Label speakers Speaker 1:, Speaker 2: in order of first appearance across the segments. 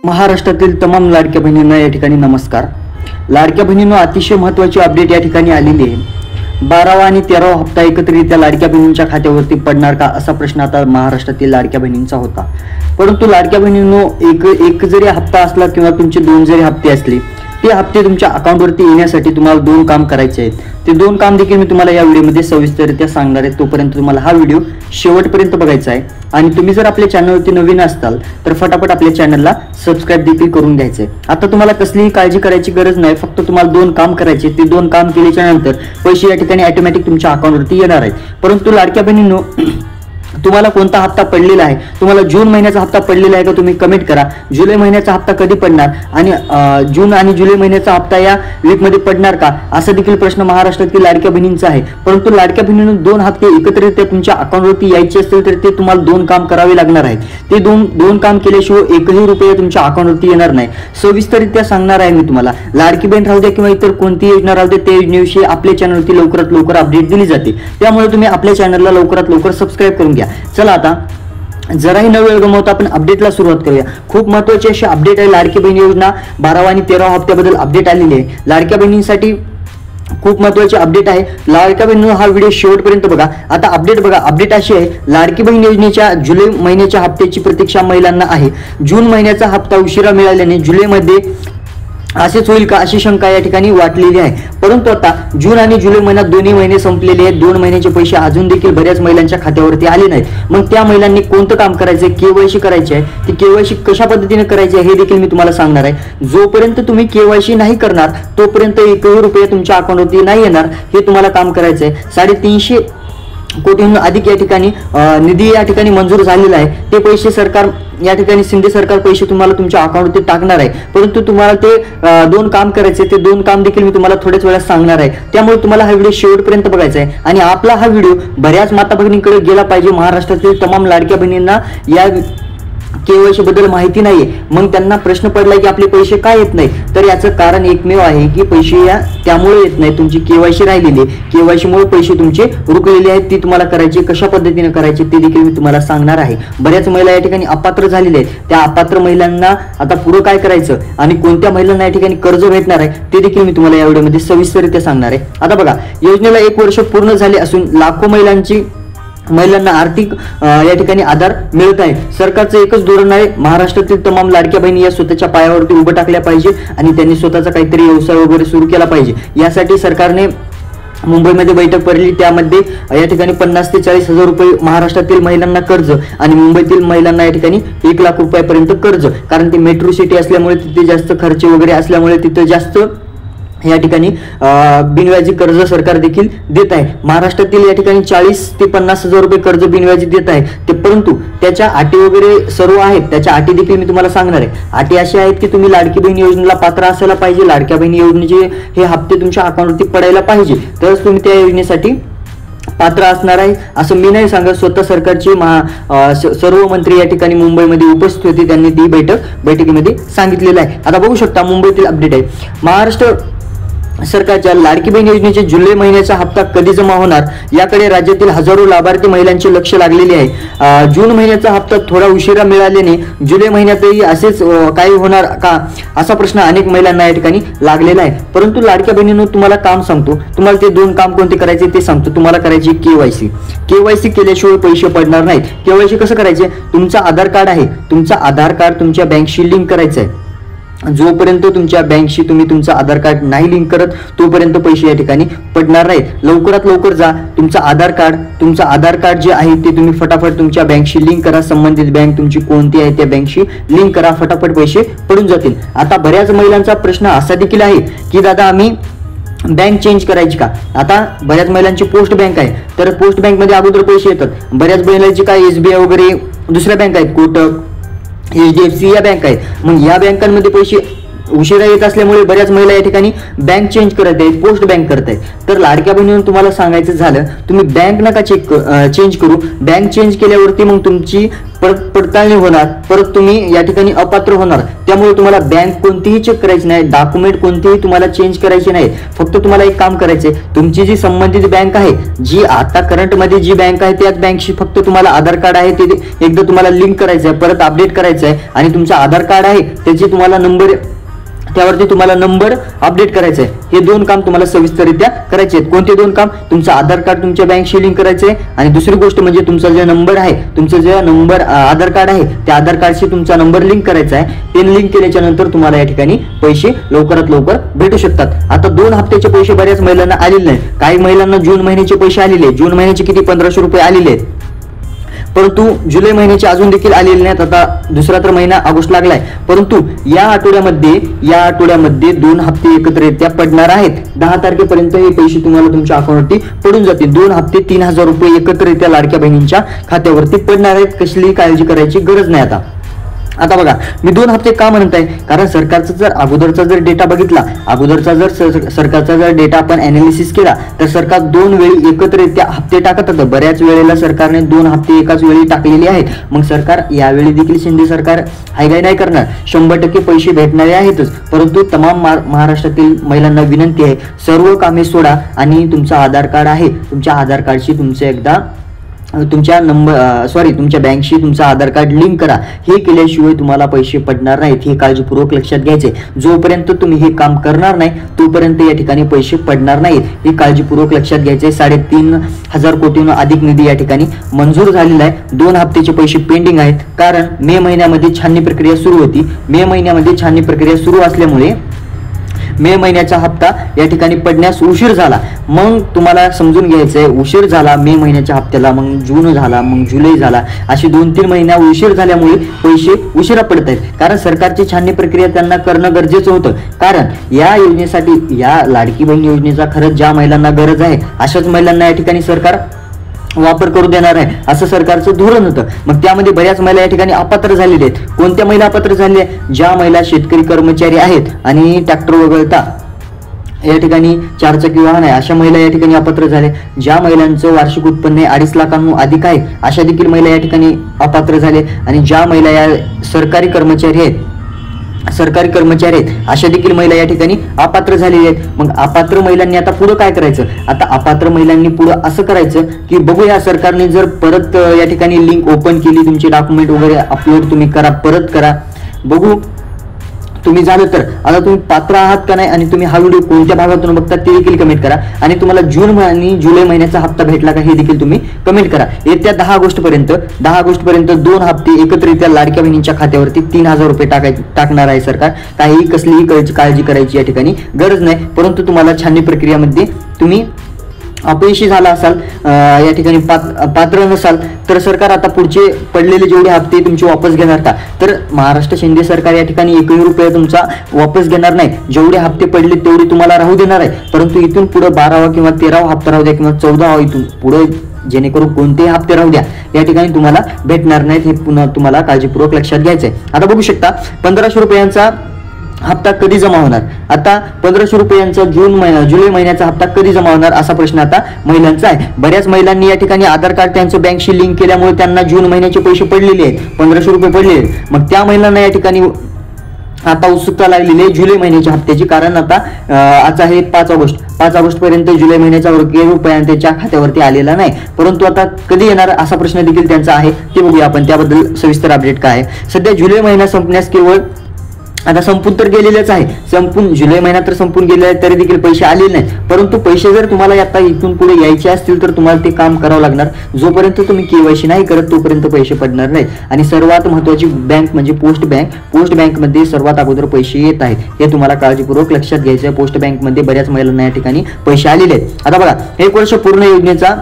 Speaker 1: महाराष्ट्रातील तमाम लाडक्या बहिणींना या ठिकाणी नमस्कार। लाडक्या बहिणींनो, अतिशय महत्त्वाची अपडेट या ठिकाणी आलेली आहे। 12वा आणि 13वा हप्ता एकत्रितरित्या लाडक्या बहिणींच्या खात्यावरती पडणार का, असा प्रश्न आता महाराष्ट्रातील लाडक्या बहिणींचा होता। परंतु लाडक्या बहिणींनो, एक जरी हप्ता असला किंवा तुमचे 2 जरी हप्ते असले, ते हप्ते तुमच्या अकाउंटवरती येण्यासाठी तुम्हाला 2 काम करायचे आहेत। ते 2 काम देखील मी तुम्हाला या व्हिडिओमध्ये सविस्तररित्या सांगणार आहे। तोपर्यंत तुम्हाला हा व्हिडिओ शेवटपर्यंत बघायचा आहे। आणि तुम्ही जर आपल्या चॅनलवरती नवीन असाल तर फटाफट आपल्या चॅनलला सबस्क्राइब देखील करून घ्यायचं आहे। आता तुम्हाला कसलीही काळजी करायची गरज नाही, फक्त तुम्हाला 2 काम करायचे। ते 2 काम केल्याच्या नंतर पैसे या ठिकाणी ऑटोमॅटिक तुमच्या अकाउंटवरती येणार आहेत। परंतु लाडक्या बहिणींनो, तुम्हाला कोणता हप्ता पडलेला आहे, तुम्हाला जून महिन्याचा हप्ता पडलेला आहे का, तुम्ही कमेंट करा। जुलै महिन्याचा हप्ता कधी पडणार आणि जून आणि जुलै महिन्याचा हप्ता या वीकमध्ये पडणार का, असा देखील प्रश्न महाराष्ट्रातील लाडक्या बहिणींचा आहे। परंतु लाडक्या बहिणींनो, 2 हप्ते एकत्रितरित्या तुमच्या अकाउंटवरती यायचे असतील तर ते तुम्हाला 2 काम करावे लागणार आहेत। ते 2 काम केल्याशिवाय एकही रुपया तुमच्या अकाउंटवरती येणार नाही। सविस्तररित्या सांगणार आहे मी तुम्हाला। लाडकी बहीण राहू द्या किंवा इतर कोणतीही योजना राहू द्या, त्या योजनेविषयी आपल्या चॅनलवरती लवकरात लवकर अपडेट दिली जाते। त्यामुळे तुम्ही आपल्या चॅनलला लवकरात लवकर सबस्क्राइब करून घ्या। चला आता जराही न वेळ गमावता आपण अपडेटला सुरुवात करूया। खूप महत्त्वाची अशी अपडेट आहे। लाडकी बहीण योजना 12वा आणि 13वा हप्त्याबद्दल अपडेट आलेली आहे। लाडक्या बहिणींसाठी खूप महत्त्वाची अपडेट आहे। लाडक्या बहिणींनो, हा व्हिडिओ शेवटपर्यंत बघा। आता अपडेट बघा। अपडेट अशी आहे, लाडकी बहीण योजनेच्या जुलै महिन्याच्या हप्त्याची प्रतीक्षा महिलांना आहे। जून महिन्याचा हप्ता उशिरा मिळाल्याने जुलैमध्ये असेच होईल का, अशी शंका या ठिकाणी वाटलेली आहे। परंतु आता जून आणि जुलै महिन्यात दोन्ही महिने संपलेले आहेत। 2 महिन्याचे पैसे अजून देखील बऱ्याच महिलांच्या खात्यावरती आले नाहीत। मग त्या महिलांनी कोणतं काम करायचं आहे, केवायसी करायची आहे। ती केवायसी कशा पद्धतीने करायची आहे हे देखील मी तुम्हाला सांगणार आहे। जोपर्यंत तुम्ही केवायसी नाही करणार तोपर्यंत एकही रुपया तुमच्या अकाउंटवरती नाही येणार। हे तुम्हाला काम करायचं आहे। 350 कोटींहून अधिक या ठिकाणी निधी या ठिकाणी मंजूर झालेला आहे। ते पैसे सरकार या ठिकाणी शिंदे सरकार पैसे तुम्हाला तुमच्या अकाउंटवरती टाकणार आहे। परंतु तुम्हाला ते 2 काम करायचे। ते 2 काम देखील मी तुम्हाला थोड्याच वेळात सांगणार आहे। त्यामुळे तुम्हाला हा व्हिडिओ शेवटपर्यंत बघायचा आहे आणि आपला हा व्हिडिओ बऱ्याच माता भगिनींकडे गेला पाहिजे। महाराष्ट्रातील तमाम लाडक्या बहिणींना या केवायसी बद्दल माहिती नाहीये। मग त्यांना प्रश्न पडलाय की आपले पैसे काय येत नाही, तर याचं कारण एकमेव आहे की पैसे त्यामुळे येत नाही, तुमची केवायसी राहिलेली। केवायसी मुळे पैसे तुमचे रुकलेले आहेत। ती तुम्हाला करायची, कशा पद्धतीने करायची ते देखील मी तुम्हाला सांगणार आहे। बऱ्याच महिला या ठिकाणी अपात्र झालेल्या आहेत। त्या अपात्र महिलांना आता पुढे काय करायचं आणि कोणत्या महिलांना या ठिकाणी कर्ज भेटणार आहे ते देखील मी तुम्हाला या व्हिडिओमध्ये सविस्तररित्या सांगणार आहे। आता बघा, योजनेला 1 वर्ष पूर्ण झाले असून लाखो महिलांना आर्थिक या ठिकाणी आधार मिळत आहे। सरकारचं एकच धोरण आहे, महाराष्ट्रातील तमाम लाडक्या बहिणी या स्वतःच्या पायावरती उभं टाकल्या पाहिजे आणि त्यांनी स्वतःचा काहीतरी व्यवसाय वगैरे सुरू केला पाहिजे। यासाठी सरकारने मुंबईमध्ये बैठक भरली। त्यामध्ये या ठिकाणी 50 ते 40 हजार रुपये महाराष्ट्रातील महिलांना कर्ज आणि मुंबईतील महिलांना या ठिकाणी 1 लाख रुपयापर्यंत कर्ज, कारण ती मेट्रो सिटी असल्यामुळे तिथे जास्त खर्च वगैरे असल्यामुळे तिथे जास्त या ठिकाणी बिनव्याजी कर्ज सरकार देखील देत आहे। महाराष्ट्रातील या ठिकाणी 40 ते 50 हजार रुपये कर्ज बिनव्याजी देत आहे ते। परंतु त्याच्या अटी वगैरे सर्व आहेत, त्याच्या अटी देखील मी तुम्हाला सांगणार आहे। अटी अशा आहेत की तुम्ही लाडकी बहीण योजनेला पात्र असायला पाहिजे, लाडक्या बहीण योजनेचे हे हप्ते तुमच्या अकाउंटवरती पडायला पाहिजे, तरच तुम्ही त्या योजनेसाठी पात्र असणार आहे, असं मी नाही सांगत। स्वतः सरकारचे सर्व मंत्री या ठिकाणी मुंबईमध्ये उपस्थित होते, त्यांनी ती बैठकीमध्ये सांगितलेलं आहे। आता बघू शकता, मुंबईतील अपडेट आहे। महाराष्ट्र सरकारच्या लाडकी बहीण योजनेचे जुलै महिन्याचा हप्ता कधी जमा होणार याकडे राज्यातील हजारो लाभार्थी महिलांचे लक्ष लागलेले आहे। जून महिन्याचा हप्ता थोडा उशिरा मिळाल्याने जुलै महिन्यातही असेच काही होणार का, असा प्रश्न अनेक महिलांना या ठिकाणी लागलेला आहे। परंतु लाडक्या बहिणींनो, तुम्हाला काम सांगतो, तुम्हाला ते 2 काम कोणते करायचे ते सांगतो। तुम्हाला करायची केवायसी केल्याशिवाय पैसे पडणार नाहीत। केवायसी कसं करायचे, तुमचा आधार कार्ड आहे, तुमचा आधार कार्ड तुमच्या बँकशी लिंक करायचं आहे। जोपर्यंत तुमच्या बँकशी तुम्ही तुमचा आधार कार्ड नाही लिंक करत तोपर्यंत पैसे या ठिकाणी पडणार नाहीत। लवकरात लवकर जा, तुमचं आधार कार्ड जे आहे ते तुम्ही फटाफट तुमच्या बँकशी लिंक करा। संबंधित बँक तुमची कोणती आहे त्या बँकशी लिंक करा, फटाफट पैसे पडून जातील। आता बऱ्याच महिलांचा प्रश्न असा देखील आहे की दादा आम्ही बँक चेंज करायची का। आता बऱ्याच महिलांची पोस्ट बँक आहे, तर पोस्ट बँकमध्ये अगोदर पैसे येतात। बऱ्याच महिलांची काय SBI वगैरे दुसऱ्या बँक आहेत, कोटक, HDFC या बँक आहेत। मग या बँकांमध्ये पैसे उशिरा येत असल्यामुळे बऱ्याच महिला या ठिकाणी बँक चेंज करत आहेत, पोस्ट बँक करत आहेत। तर लाडक्या बहिणींनो तुम्हाला सांगायचं झालं, तुम्ही बँक नका चेंज करू। बँक चेंज केल्यावरती मग तुमची परत पडताळणी होणार, परत तुम्ही या ठिकाणी अपात्र होणार। त्यामुळे तुम्हाला बँक कोणतीही चेक करायची नाही, डॉक्युमेंट कोणतेही तुम्हाला चेंज करायचे नाही। फक्त तुम्हाला एक काम करायचे, तुमची जी संबंधित बँक आहे, जी आता करंट मध्ये जी बँक आहे त्याच बँकशी फक्त तुम्हाला आधार कार्ड आहे ते एकदा तुम्हाला लिंक करायचं आहे, परत अपडेट करायचं आहे आणि तुमचं आधार कार्ड आहे त्याची तुम्हाला नंबर, त्यावरती तुम्हाला नंबर अपडेट करायचा आहे। हे दोन काम तुम्हाला सविस्तररित्या करायचे आहेत। कोणते दोन काम? तुमचं आधार कार्ड तुमच्या बँकशी लिंक करायचे आहे आणि दुसरी गोष्ट म्हणजे तुमचा जे नंबर आहे, तुमचं जे नंबर आधार कार्ड आहे त्या आधार कार्डशी तुमचा नंबर लिंक करायचा आहे। ते लिंक केल्याच्या नंतर तुम्हाला या ठिकाणी पैसे लवकरात लवकर भेटू शकतात। आता 2 हप्त्याचे पैसे बऱ्याच महिलांना आलेले नाहीत, काही महिलांना जून महिन्याचे पैसे आलेले आहेत। जून महिन्याचे किती 1500 रुपये आलेले आहेत, परंतु जुलै महिन्याचे अजून देखील आलेले नाहीत। आता दुसरा तर महिना ऑगस्ट लागलाय, परंतु या आठवड्यामध्ये 2 हप्ते एकत्रितरित्या पडणार आहेत। 10 तारखेपर्यंत हे पैसे तुम्हाला तुमच्या अकाउंटवरती पडून जातील। 2 हप्ते 3000 रुपये एकत्रितरित्या लाडक्या बहिणींच्या खात्यावरती पडणार आहेत। कसलीही काळजी करायची गरज नाही। आता बघा, मी 2 हप्ते का म्हणत आहे, कारण सरकारचा जर अगोदरचा जर डेटा बघितला, सरकारचा जर डेटा आपण अनालिसिस केला तर सरकार 2 वेळी एकत्रितरित्या हप्ते टाकत होतं। बऱ्याच वेळेला सरकारने 2 हप्ते एकाच वेळी टाकलेले आहेत। मग सरकार यावेळी देखील शिंदे सरकार हायगाय नाही करणार, 100% पैसे भेटणारे आहेतच। परंतु तमाम महाराष्ट्रातील महिलांना विनंती आहे, सर्व कामे सोडा आणि तुमचं आधार कार्ड आहे, तुमच्या आधार कार्डशी तुमचं एकदा तुमच्या बँकशी तुमचं आधार कार्ड लिंक करा। हे केल्याशिवाय तुम्हाला पैसे पडणार नाहीत, हे काळजीपूर्वक लक्षात घ्यायचे। जोपर्यंत तुम्ही हे काम करणार नाही तोपर्यंत या ठिकाणी पैसे पडणार नाहीत, हे काळजीपूर्वक लक्षात घ्यायचे। 3,500 कोटींहून अधिक निधी या ठिकाणी मंजूर झालेला आहे। 2 हप्त्याचे पैसे पेंडिंग आहेत, कारण मे महिन्यामध्ये छाननी प्रक्रिया सुरू होती। मे महिन्यामध्ये छाननी प्रक्रिया सुरू असल्यामुळे मे महिन्याचा हप्ता या ठिकाणी पडण्यास उशीर झाला। मग तुम्हाला समजून घ्यायचंय, उशीर झाला मे महिन्याच्या हप्त्याला, मग जून झाला, मग जुलै झाला, अशी 2-3 महिना उशीर झाल्यामुळे पैसे उशिरा पडत आहेत। कारण सरकारची छाननी प्रक्रिया त्यांना करणं गरजेचं होतं, कारण या योजनेसाठी, या लाडकी बहीण योजनेचा खरंच ज्या महिलांना गरज आहे अशाच महिलांना या ठिकाणी सरकार वापर करू देणार आहे, असं सरकारचं धोरण होतं। मग त्यामध्ये बऱ्याच महिला या ठिकाणी अपात्र झालेल्या आहेत। कोणत्या महिला अपात्र झालेल्या आहेत? ज्या महिला शेतकरी कर्मचारी आहेत आणि ट्रॅक्टर वगळता या ठिकाणी 4 चाकी वाहन आहे, अशा महिला या ठिकाणी अपात्र झाल्या। ज्या महिलांचं वार्षिक उत्पन्न 2.5 लाखांहून अधिक आहे अशा देखील महिला या ठिकाणी अपात्र झाले। आणि ज्या महिला या सरकारी कर्मचारी आहेत अशा देखील महिला या ठिकाणी अपात्र झालेल्या आहेत। मग अपात्र महिलांनी आता पुढे काय करायचं? आता अपात्र महिलांनी पुढे असं करायचं की बघूया, सरकारने जर परत या ठिकाणी लिंक ओपन केली, तुमचे डॉक्युमेंट वगैरे अपलोड तुम्ही करा, परत करा, बघू तुम्ही झालं तर। आता तुम्ही पात्र आहात का नाही आणि तुम्ही हा व्हिडिओ कोणत्या भागातून बघता ते देखील कमेंट करा। आणि तुम्हाला जून आणि जुलै महिन्याचा हप्ता भेटला का हे देखील तुम्ही कमेंट करा। येत्या 10 ऑगस्टपर्यंत 2 हप्ते एकत्रितरित्या लाडक्या बहिणींच्या खात्यावरती 3000 रुपये टाकणार आहे सरकार। कसलीही काळजी करायची या ठिकाणी गरज नाही। परंतु तुम्हाला छाननी प्रक्रियामध्ये तुम्ही अपयशी झाला असाल, या ठिकाणी पात्र नसाल तर सरकार आता पुढचे पडलेले जेवढे हप्ते तुमचे वापस घेणार का? तर महाराष्ट्र शिंदे सरकार या ठिकाणी 1 रुपया तुमचा वापस घेणार नाही। जेवढे हप्ते पडले तेवढे तुम्हाला राहू देणार आहे। परंतु इथून पुढे 12वा किंवा 13वा हप्ता राहू द्या किंवा 14वा, इथून पुढे जेणेकरून कोणतेही हप्ते राहू द्या या ठिकाणी तुम्हाला भेटणार नाहीत, हे पुन्हा तुम्हाला काळजीपूर्वक लक्षात घ्यायचंय। आता बघू शकता 1500 रुपयांचा हप्ता कधी जमा होणार? आता 1500 रुपयांचा जुलै महिन्याचा हप्ता कधी जमा होणार असा प्रश्न आता महिलांचा आहे। बऱ्याच महिलांनी या ठिकाणी आधार कार्ड त्यांचं बँकशी लिंक केल्यामुळे त्यांना जून महिन्याचे पैसे पडलेले आहेत, 1500 रुपये पडलेले। मग त्या महिलांना या ठिकाणी आता उत्सुकता लागलेली आहे जुलै महिन्याच्या हप्त्याची, कारण आता आज आहे 5 ऑगस्ट पर्यंत जुलै महिन्याचा रुपया त्यांच्या खात्यावरती आलेला नाही। परंतु आता कधी येणार असा प्रश्न देखील त्यांचा आहे, ते बघूया आपण। त्याबद्दल सविस्तर अपडेट काय आहे? सध्या जुलै महिना संपण्यास केवळ आता संपून तर गेलेलेच आहे, जुलै महिना तर संपून गेलेला आहे, तरी देखील पैसे आलेले नाहीत। परंतु पैसे जर तुम्हाला आता इथून पुढे यायचे असतील तर तुम्हाला ते काम करावं लागणार। जोपर्यंत तुम्ही केवायसी नाही करत तोपर्यंत पैसे पडणार नाहीत। आणि सर्वात महत्त्वाची बँक म्हणजे पोस्ट बँकमध्ये सर्वात अगोदर पैसे येत आहेत, हे तुम्हाला काळजीपूर्वक लक्षात घ्यायचं आहे। पोस्ट बँकमध्ये बऱ्याच महिलांना या ठिकाणी पैसे आलेले आहेत। आता बघा, 1 वर्ष पूर्ण योजनेचा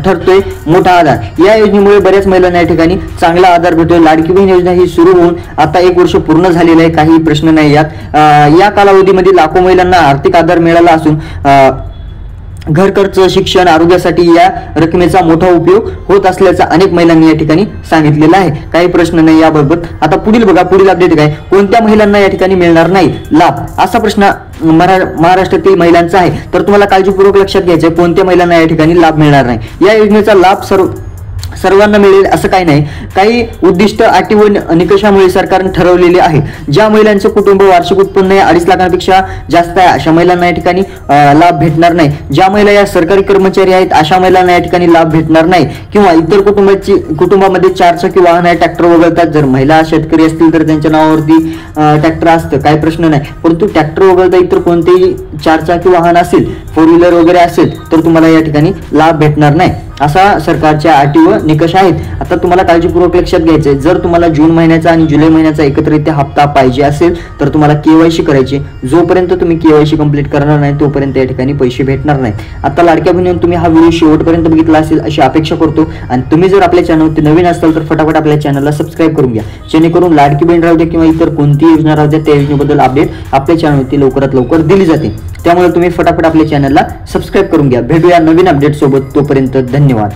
Speaker 1: ठरतोय मोठा आधार। या योजनेमुळे बऱ्याच महिलांना या ठिकाणी चांगला आधार भेटतोय। लाडकी बहीण योजना ही सुरू होऊन आता 1 वर्ष पूर्ण झालेलं आहे, काही प्रश्न नाही यात। या कालावधीमध्ये लाखो महिलांना आर्थिक आधार मिळाला असून घर खर्च, शिक्षण, आरोग्यासाठी या रकमेचा मोठा उपयोग होत असल्याचं अनेक महिलांनी या ठिकाणी सांगितलेलं आहे. काही प्रश्न नाही याबाबत. आता पुढील बघा, पुढील अपडेट काय, कोणत्या महिलांना या ठिकाणी मिळणार नाही लाभ, असा प्रश्न महाराष्ट्रातील महिलांचा आहे. तर तुम्हाला काळजीपूर्वक लक्षात घ्यायचं आहे, कोणत्या महिलांना या ठिकाणी लाभ मिळणार नाही. या योजनेचा लाभ सर्वांना मिळेल असं काही नाही. काही उद्दिष्ट, अटी व निकषामुळे सरकारने ठरवलेले आहे. ज्या महिलांचं कुटुंब वार्षिक उत्पन्न हे 2.5 लाखांपेक्षा जास्त आहे अशा महिलांना या ठिकाणी लाभ भेटणार नाही. ज्या महिला या सरकारी कर्मचारी आहेत अशा महिलांना या ठिकाणी लाभ भेटणार नाही. किंवा इतर कुटुंबामध्ये 4 चाकी वाहन आहे, ट्रॅक्टर वगळतात. जर महिला शेतकरी असतील तर त्यांच्या नावावरती ट्रॅक्टर असतं, काही प्रश्न नाही. परंतु ट्रॅक्टर वगळता इतर कोणतेही 4 चाकी वाहन असेल, 4 व्हीलर वगैरे असेल तर तुम्हाला या ठिकाणी लाभ भेटणार नाही. असा सरकारच्या अटी व निकष आहेत. आता तुम्हाला काळजीपूर्वक लक्षात घ्यायचंय, जर तुम्हाला जून महिन्याचा आणि जुलै महिन्याचा एकत्रितरित्या हप्ता पाहिजे असेल तर तुम्हाला केवायसी करायची. जोपर्यंत तुम्ही केवायसी कंप्लीट करणार नाही तोपर्यंत या ठिकाणी पैसे भेटणार नाही. आता लाडक्या बहिणींनो, तुम्ही हा व्हिडिओ शेवटपर्यंत बघितला असेल अशी अपेक्षा करतो. आणि तुम्ही जर आपल्या चॅनलवरती नवीन असाल तर फटाफट आपल्या चॅनलला सबस्क्राईब करून घ्या, जेणेकरून लाडकी बहीण राहू द्या किंवा इतर कोणती योजना राहू द्या त्या योजनेबद्दल अपडेट आपल्या चॅनलवरती लवकरात लवकर दिली जाते. त्यामुळे तुम्ही फटाफट आपल्या चॅनलला सबस्क्राईब करून घ्या. भेटूया नवीन अपडेट सोबत. तोपर्यंत धन्यवाद.